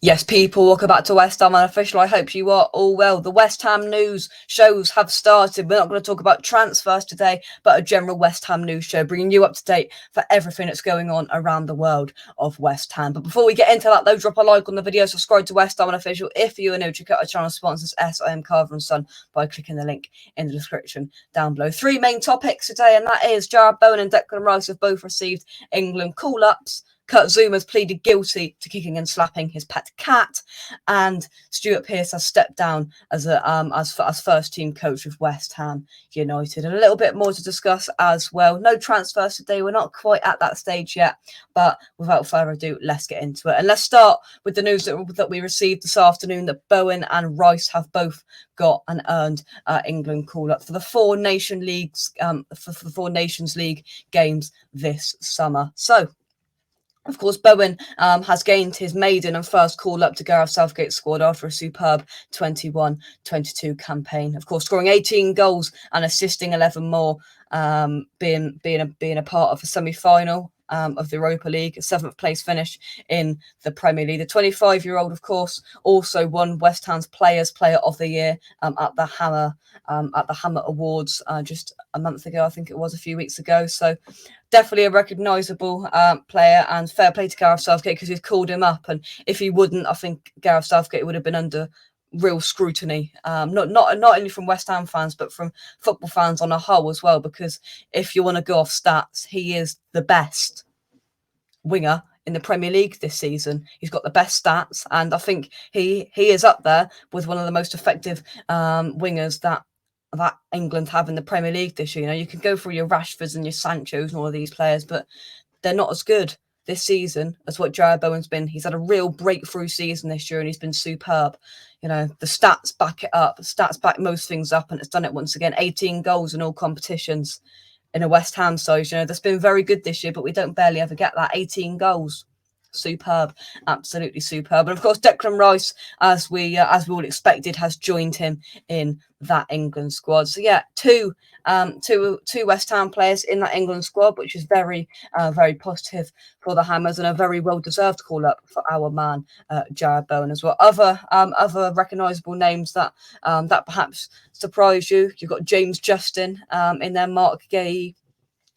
Yes, people, welcome back to West Ham Unofficial. I hope you are all well. The West Ham news shows have started. We're not going to talk about transfers today, but a general West Ham news show, bringing you up to date for everything that's going on around the world of West Ham. But before we get into that, though, drop a like on the video, subscribe to West Ham Unofficial if you are new. Check out our channel sponsors, SIM Carver and Son, by clicking the link in the description down below. Three main topics today, and that is Jarrod Bowen and Declan Rice have both received England call-ups. Zoumas pleaded guilty to kicking and slapping his pet cat, and Stuart Pearce has stepped down as first team coach of West Ham United. And a little bit more to discuss as well. No transfers today. We're not quite at that stage yet, but without further ado, let's get into it. And let's start with the news that we received this afternoon, that Bowen and Rice have both got and earned England call up for the Four Nations League games this summer. So, of course, Bowen has gained his maiden and first call-up to Gareth Southgate's squad after a superb 21-22 campaign. Of course, scoring 18 goals and assisting 11 more, being a part of a semi-final of the Europa League, a 7th place finish in the Premier League. The 25-year-old, of course, also won West Ham's Player of the Year at the Hammer Awards just a month ago. I think it was a few weeks ago. So definitely a recognisable player, and fair play to Gareth Southgate because he's called him up. And if he wouldn't, I think Gareth Southgate would have been under real scrutiny, not only from West Ham fans, but from football fans on a whole as well. Because if you want to go off stats, he is the best winger in the Premier League this season. He's got the best stats, and I think he is up there with one of the most effective wingers that England have in the Premier League this year. You can go through your Rashfords and your Sanchos and all of these players, but they're not as good this season as what Jarrod Bowen's been. He's had a real breakthrough season this year, and he's been superb. The stats back it up. The stats back most things up, and it's done it once again. 18 goals in all competitions in a West Ham side. That's been very good this year, but we don't barely ever get that. 18 goals. Superb, absolutely superb. And of course, Declan Rice, as we all expected, has joined him in that England squad. So yeah, two West Ham players in that England squad, which is very positive for the Hammers, and a very well deserved call up for our man Jarrod Bowen as well. Other recognisable names that perhaps surprise you. You've got James Justin in there, Mark Gay.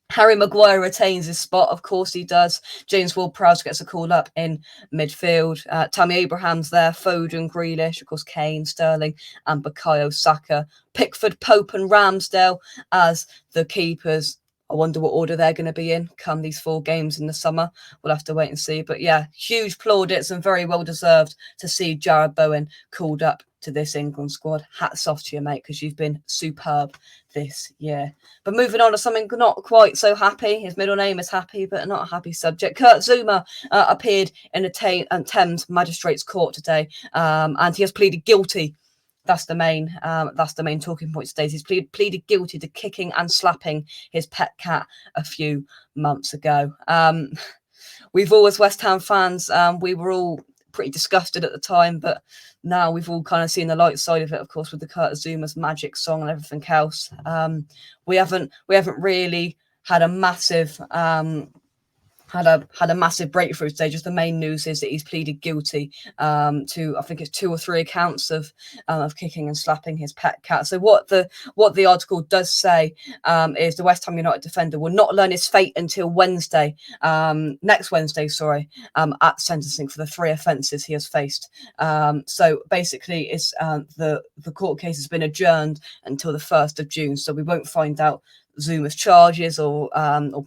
Harry Maguire retains his spot. Of course he does. James Ward-Prowse gets a call up in midfield. Tammy Abraham's there. Foden, Grealish, of course, Kane, Sterling, and Bukayo Saka. Pickford, Pope, and Ramsdale as the keepers. I wonder what order they're going to be in come these 4 games in the summer. We'll have to wait and see. But yeah, huge plaudits and very well deserved to see Jarrod Bowen called up to this England squad. Hats off to you, mate, because you've been superb this year. But moving on to something not quite so happy. His middle name is Happy, but not a happy subject. Kurt Zouma appeared in a Thames Magistrates Court today, and he has pleaded guilty. That's the main talking point today. He's pleaded guilty to kicking and slapping his pet cat a few months ago. We've all, as West Ham fans, we were all pretty disgusted at the time, but now we've all kind of seen the light side of it, of course, with the Kurt Zouma's Magic song and everything else. We haven't really had a massive had a massive breakthrough today. Just the main news is that he's pleaded guilty to, I think it's 2 or 3 accounts of kicking and slapping his pet cat. So what the article does say is the West Ham United defender will not learn his fate until next Wednesday, at sentencing for the 3 offences he has faced. So basically, it's the court case has been adjourned until the 1st of June. So we won't find out Zouma's charges or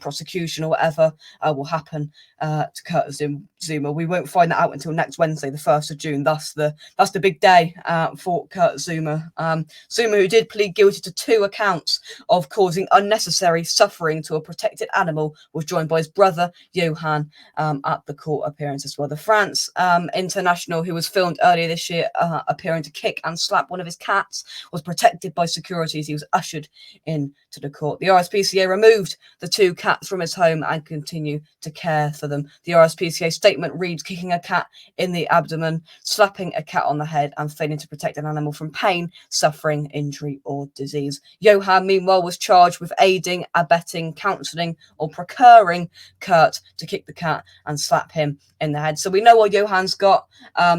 prosecution or whatever will happen to Kurt Zouma. We won't find that out until next Wednesday, the 1st of June. That's the big day for Kurt Zouma. Zouma, who did plead guilty to 2 accounts of causing unnecessary suffering to a protected animal, was joined by his brother Johan at the court appearance as well. The France international, who was filmed earlier this year appearing to kick and slap one of his cats, was protected by security as he was ushered into the court. the RSPCA removed the 2 cats from his home and continue to care for them. The RSPCA statement reads, kicking a cat in the abdomen, slapping a cat on the head and failing to protect an animal from pain, suffering, injury or disease. Johan, meanwhile, was charged with aiding, abetting, counselling or procuring Kurt to kick the cat and slap him in the head. So we know what Johan's got.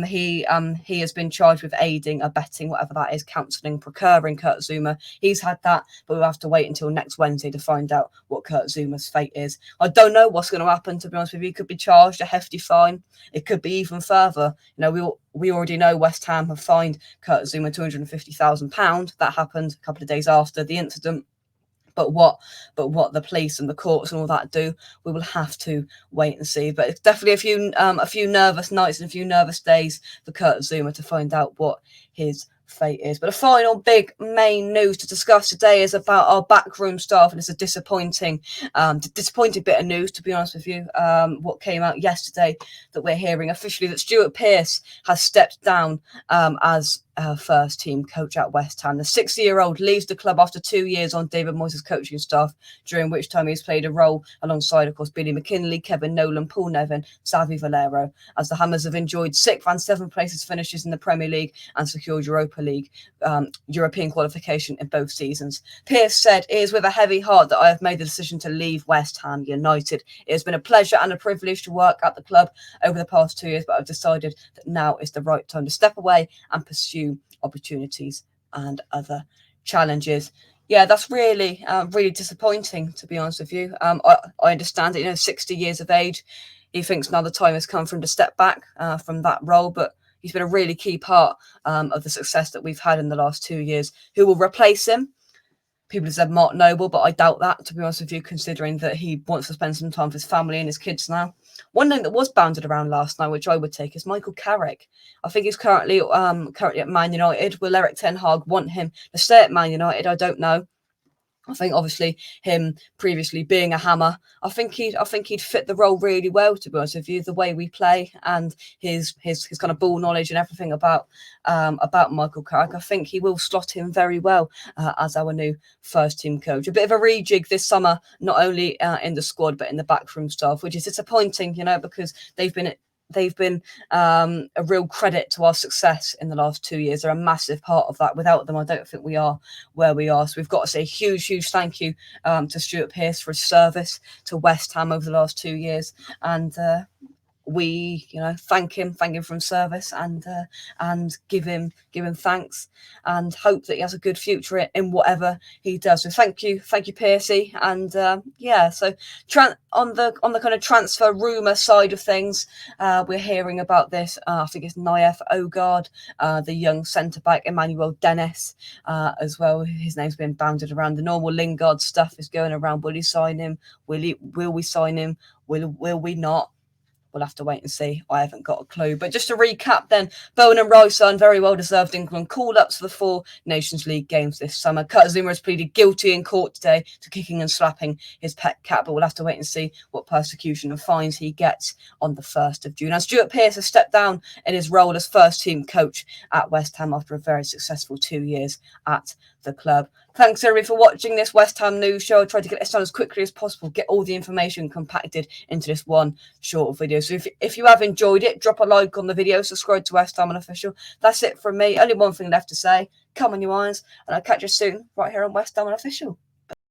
He has been charged with aiding, abetting, whatever that is, counselling, procuring Kurt Zouma. He's had that, but we'll have to wait until next Wednesday to find out what Kurt Zouma's fate is. I don't know what's going to happen, to be honest with you. He could be charged a hefty fine. It could be even further. You know, we already know West Ham have fined Kurt Zouma £250,000. That happened a couple of days after the incident. But what the police and the courts and all that do, we will have to wait and see. But it's definitely a few nervous nights and a few nervous days for Kurt Zouma to find out what his fate is. But the final big main news to discuss today is about our backroom staff, and it's a disappointing bit of news, to be honest with you. What came out yesterday that we're hearing officially that Stuart Pearce has stepped down as first team coach at West Ham. The 60-year-old leaves the club after 2 years on David Moyes' coaching staff, during which time he's played a role alongside, of course, Billy McKinley, Kevin Nolan, Paul Nevin, Xavi Valero, as the Hammers have enjoyed 6th and 7th places finishes in the Premier League and secured Europa League European qualification in both seasons. Pearce said, "It is with a heavy heart that I have made the decision to leave West Ham United. It has been a pleasure and a privilege to work at the club over the past 2 years, but I've decided that now is the right time to step away and pursue opportunities and other challenges." Yeah, that's really disappointing, to be honest with you. I understand that, 60 years of age, he thinks now the time has come for him to step back from that role, but he's been a really key part of the success that we've had in the last 2 years. Who will replace him? People have said Mark Noble, but I doubt that, to be honest with you, considering that he wants to spend some time with his family and his kids now. One name that was bounded around last night, which I would take, is Michael Carrick. I think he's currently at Man United. Will Eric Ten Hag want him to stay at Man United? I don't know. I think obviously him previously being a Hammer, I think he'd fit the role really well, to be honest with you. The way we play and his kind of ball knowledge and everything about Michael Carrick, I think he will slot him very well as our new first team coach. A bit of a rejig this summer, not only in the squad but in the backroom staff, which is disappointing, because they've been a real credit to our success in the last 2 years. They're a massive part of that. Without them, I don't think we are where we are. So we've got to say a huge thank you to Stuart Pearce for his service to West Ham over the last 2 years. And we, thank him from service and give him thanks and hope that he has a good future in whatever he does. So thank you, Piercy. And so on the kind of transfer rumour side of things, we're hearing about this. I think it's Naif Ogard, the young centre back Emmanuel Dennis, as well. His name's been bounded around. The normal Lingard stuff is going around. Will he sign him? Will we sign him? Will we not? We'll have to wait and see. I haven't got a clue. But just to recap then, Bowen and Rice earned very well-deserved England call-ups for the 4 Nations League games this summer. Kurt Zouma has pleaded guilty in court today to kicking and slapping his pet cat, but we'll have to wait and see what persecution and fines he gets on the 1st of June. And Stuart Pearce has stepped down in his role as first-team coach at West Ham after a very successful 2 years at the club. Thanks everybody for watching this West Ham news show. I tried to get this done as quickly as possible, get all the information compacted into this one short video. So if you have enjoyed it, drop a like on the video, subscribe to West Ham Unofficial. That's it from me. Only one thing left to say. Come on, you irons, and I'll catch you soon right here on West Ham Unofficial.